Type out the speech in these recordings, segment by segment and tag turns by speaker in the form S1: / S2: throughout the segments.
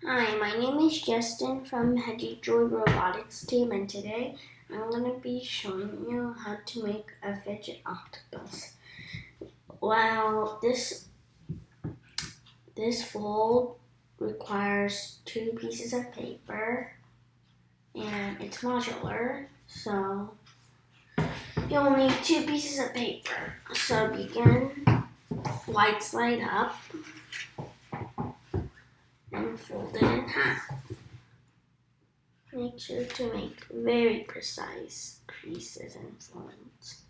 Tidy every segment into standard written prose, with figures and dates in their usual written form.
S1: Hi, my name is Justin from Hedgy Joy Robotics team, and today I'm going to be showing you how to make a fidget octopus. Well, this fold requires 2 pieces of paper, and it's modular, so you'll need 2 pieces of paper. So begin white side up and fold it in half. Make sure to make very precise creases and folds.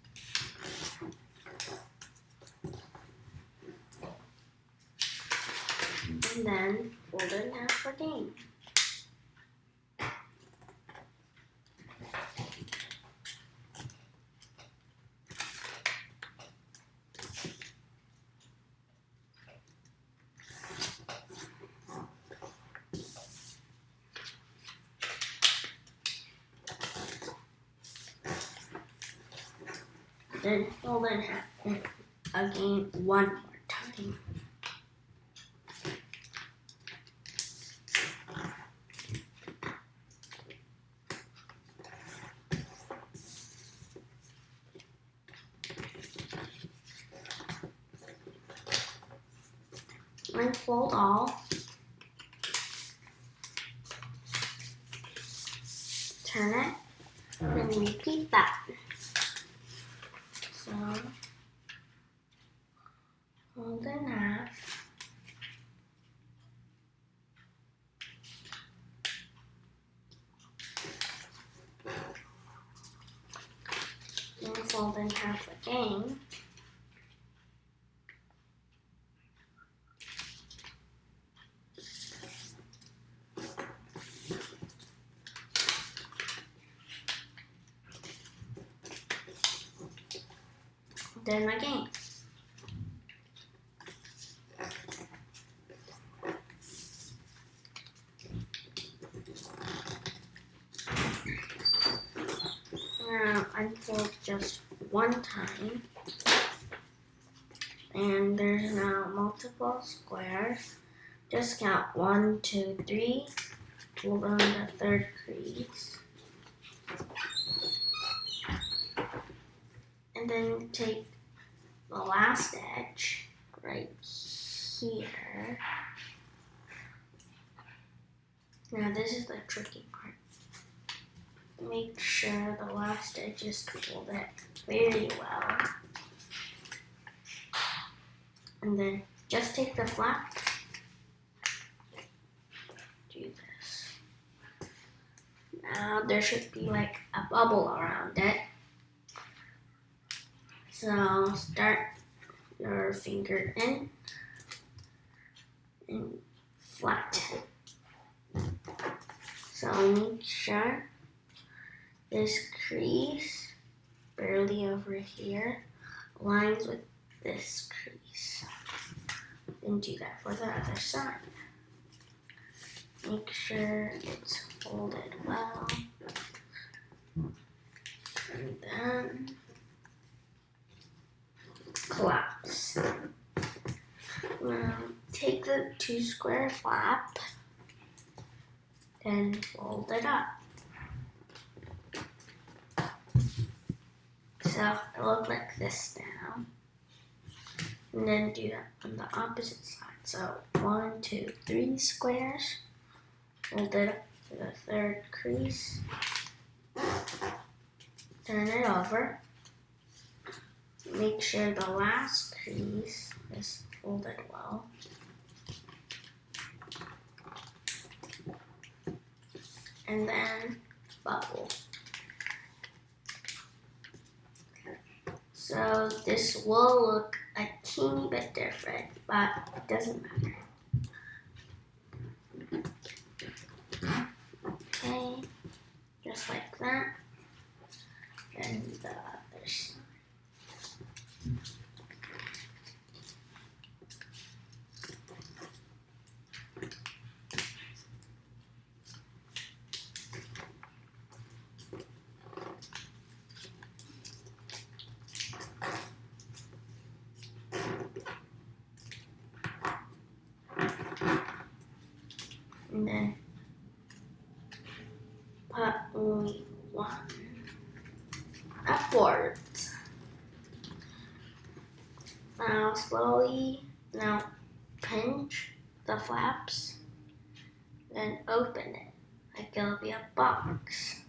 S1: And then fold it in half again. Then fold it in half again one more time. And fold all. Turn it, and repeat that. So, fold in half. And fold in half again. Then again. Now unfold just one time, and there's now multiple squares. Just count 1, 2, 3. Fold on the third crease, and then take the last edge right here. Now this is the tricky part. Make sure the last edge is folded very well. And then just take the flap, do this. Now there should be like a bubble around it. So start your finger in and flatten. So make sure this crease, barely over here, aligns with this crease. And do that for the other side. Make sure it's folded well. And then collapse. Now take the 2 square flap and fold it up. So it looks like this now. And then do that on the opposite side. So 1, 2, 3 squares. Fold it up to the third crease. Turn it over. Make sure the last crease is folded well. And then bubble. So this will look a teeny bit different, but it doesn't matter. Okay, just like that. And the other side. and then put only one upwards. Now now pinch the flaps, then open it like it'll be a box.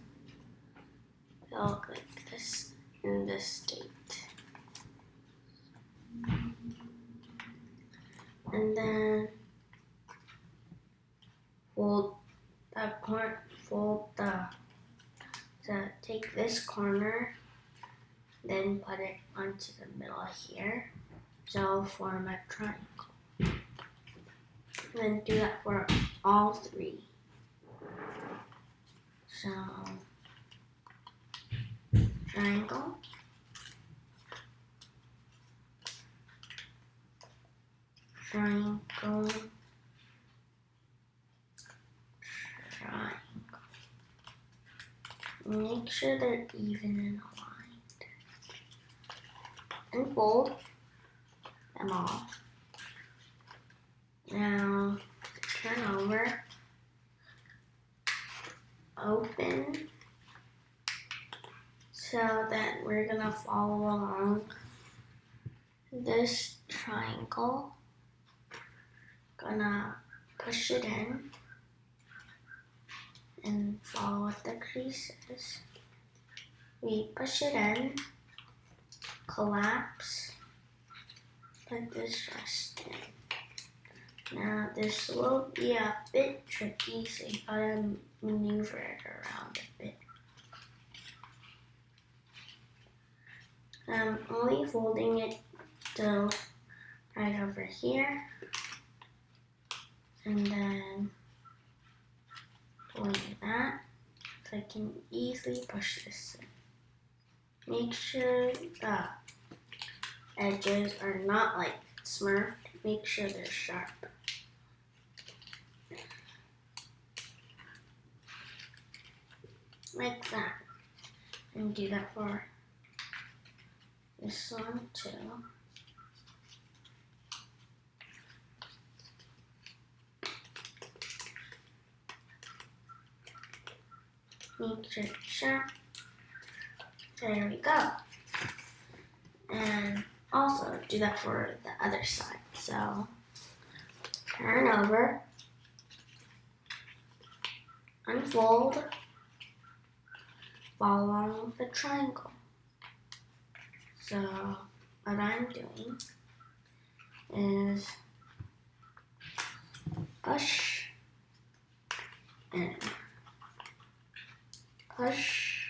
S1: It'll look like this in this state. And then take this corner, then put it onto the middle here, so it'll form a triangle. And then do that for all three. So, triangle, triangle, triangle. Make sure they're even and aligned. And fold them all. Now turn over, open, so that we're gonna follow along this triangle. Gonna push it in and follow the creases. We push it in, collapse, put this rest in. Now this will be a bit tricky, so you gotta maneuver it around a bit. I'm only folding it till right over here, and then pulling that so I can easily push this in. Make sure the edges are not like smurfed. Make sure they're sharp. Like that. And do that for this one too. Make sure it's sharp. There we go. And also do that for the other side. So turn over, unfold, follow along the triangle. So what I'm doing is push and push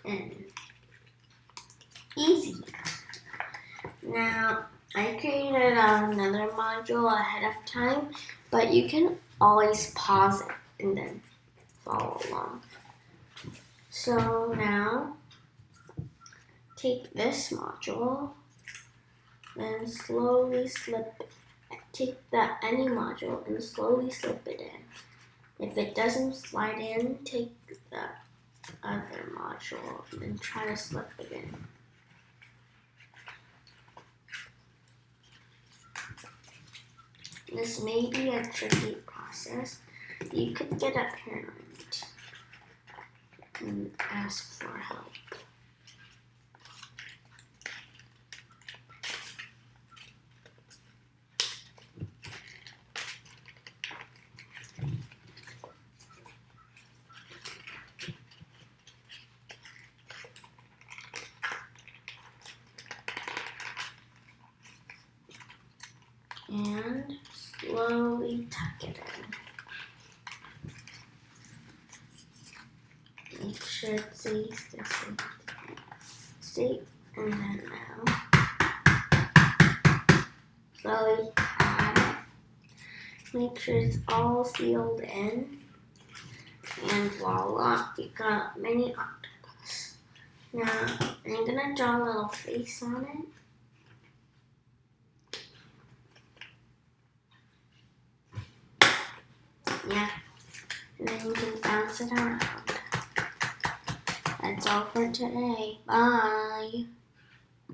S1: and easy. Now I created another module ahead of time, but you can always pause it and then follow along. So now take this module and slowly take that any module and slowly slip it in. If it doesn't slide in, take the other module and try to slip it in. This may be a tricky process. You could get a parent and ask for help. And slowly tuck it in. Make sure it stays the same state, and then now slowly add it. Make sure it's all sealed in, and voila, you got a mini octopus. Now I'm gonna draw a little face on it. Yeah, and then you can bounce it around. That's all for today. Bye.